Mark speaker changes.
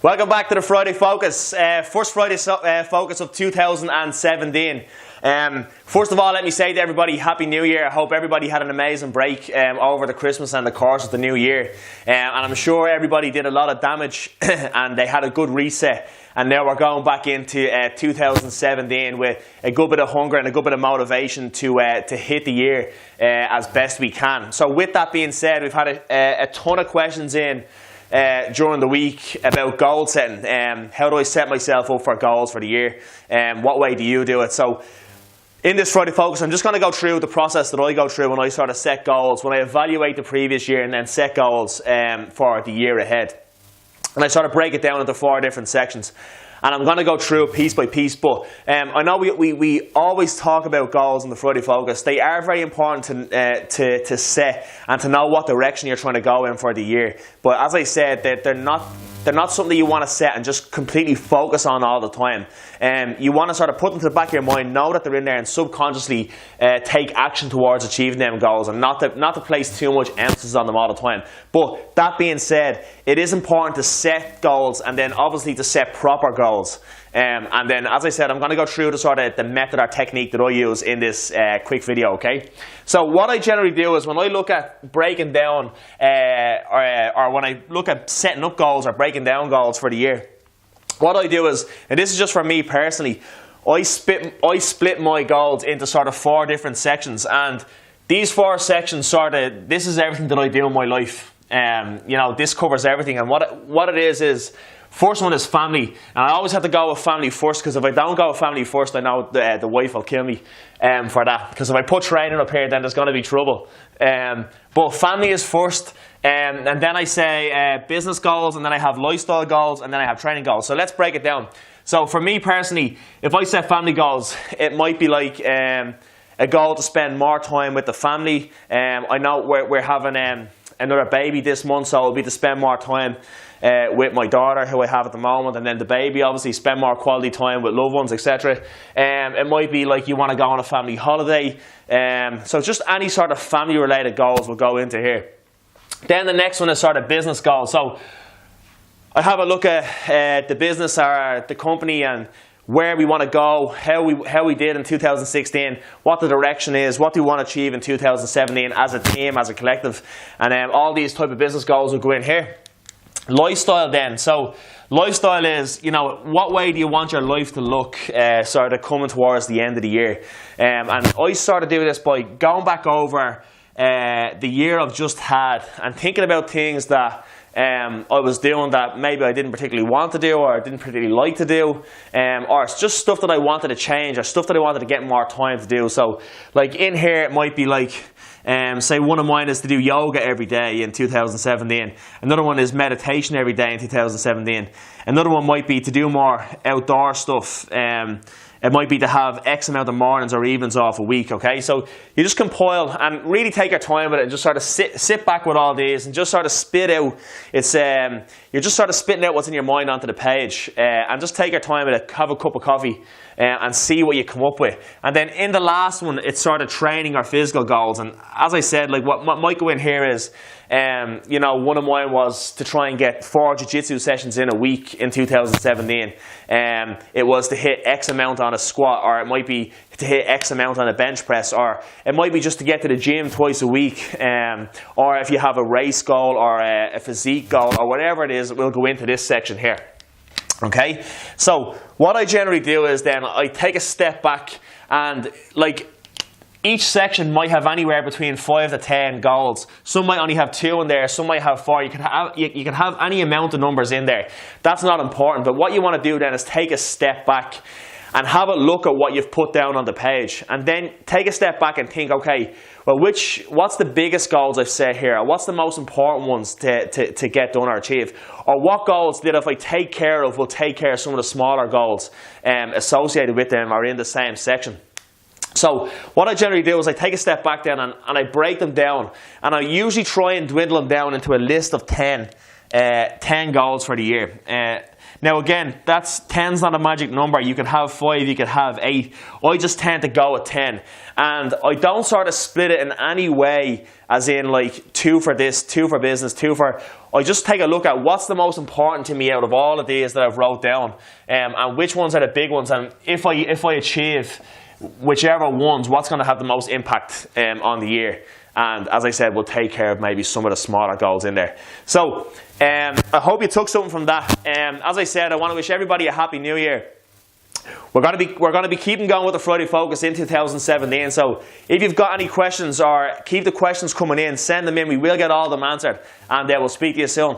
Speaker 1: Welcome back to the Friday Focus, first Friday Focus of 2017. First of all, let me say to everybody, Happy New Year. I hope everybody had an amazing break over the Christmas and the course of the New Year. And I'm sure everybody did a lot of damage and they had a good reset. And now we're going back into 2017 with a good bit of hunger and a good bit of motivation to hit the year as best we can. So with that being said, we've had a ton of questions in during the week about goal setting. How do I set myself up for goals for the year? What way do you do it? So in this Friday Focus, I'm just going to go through the process that I go through when I sort of set goals, when I evaluate the previous year and then set goals for the year ahead. And I sort of break it down into 4 different sections. And I'm going to go through it piece by piece. But I know we always talk about goals in the Friday Focus. They are very important to set and to know what direction you're trying to go in for the year. But as I said, they're not something you want to set and just completely focus on all the time. You want to sort of put them to the back of your mind, know that they're in there, and subconsciously take action towards achieving them goals, and not to place too much emphasis on them all the time. But that being said, it is important to set goals and then obviously to set proper goals. And then, as I said, I'm going to go through the method or technique that I use in this quick video, okay? So what I generally do is when I look at breaking down or when I look at setting up goals or breaking down goals for the year, what I do is, and this is just for me personally, I split my goals into sort of 4 different sections, and these 4 sections this is everything that I do in my life. This covers everything, and what it is first one is family, and I always have to go with family first, because if I don't go with family first, I know the wife will kill me for that, because if I put training up here, then there's going to be trouble. But family is first, and then I say business goals, and then I have lifestyle goals, and then I have training goals. So let's break it down. So for me personally, if I set family goals, it might be like a goal to spend more time with the family. I know we're having another baby this month, so it'll be to spend more time with my daughter, who I have at the moment, and then the baby, obviously spend more quality time with loved ones, etc. It might be like you want to go on a family holiday. So just any sort of family related goals will go into here. Then the next one is sort of business goals. So I have a look at the business or the company and where we want to go, how we did in 2016, what the direction is, what do we want to achieve in 2017 as a team, as a collective, and all these type of business goals will go in here. Lifestyle then. So lifestyle is, what way do you want your life to look sort of coming towards the end of the year. And I sort of do this by going back over the year I've just had and thinking about things that I was doing that maybe I didn't particularly want to do, or I didn't particularly like to do, or it's just stuff that I wanted to change, or stuff that I wanted to get more time to do. So like in here it might be like, say one of mine is to do yoga every day in 2017. Another one is meditation every day in 2017. Another one might be to do more outdoor stuff. It might be to have X amount of mornings or evenings off a week, okay? So you just compile and really take your time with it and just sort of sit back with all these and just sort of spit out. You're just sort of spitting out what's in your mind onto the page, and just take your time with it, have a cup of coffee, and see what you come up with. And then in the last one, it's sort of training or physical goals. And as I said, like what might go in here is, one of mine was to try and get 4 jiu-jitsu sessions in a week in 2017. It was to hit X amount on a squat, or it might be to hit X amount on a bench press, or it might be just to get to the gym twice a week, or if you have a race goal or a physique goal or whatever it is, we'll go into this section here. Okay, so what I generally do is then I take a step back, and like each section might have anywhere between 5 to 10 goals. Some might only have 2 in there, some might have 4. You can have any amount of numbers in there. That's not important, but what you want to do then is take a step back and have a look at what you've put down on the page, and then take a step back and think, okay, well, what's the biggest goals I've set here? Or what's the most important ones to get done or achieve? Or what goals that if I take care of, will take care of some of the smaller goals associated with them or in the same section? So what I generally do is I take a step back then and I break them down, and I usually try and dwindle them down into a list of 10 10 goals for the year. Now again, 10's not a magic number. You could have 5, you could have 8. I just tend to go with 10. And I don't sort of split it in any way, as in like 2 for this, 2 for business, 2 for... I just take a look at what's the most important to me out of all of these that I've wrote down, and which ones are the big ones, and if I achieve whichever ones, what's going to have the most impact on the year. And as I said, we'll take care of maybe some of the smaller goals in there. So I hope you took something from that. As I said, I want to wish everybody a happy new year. We're going to be keeping going with the Friday Focus in 2017. So if you've got any questions, or keep the questions coming in, send them in. We will get all of them answered, and we'll speak to you soon.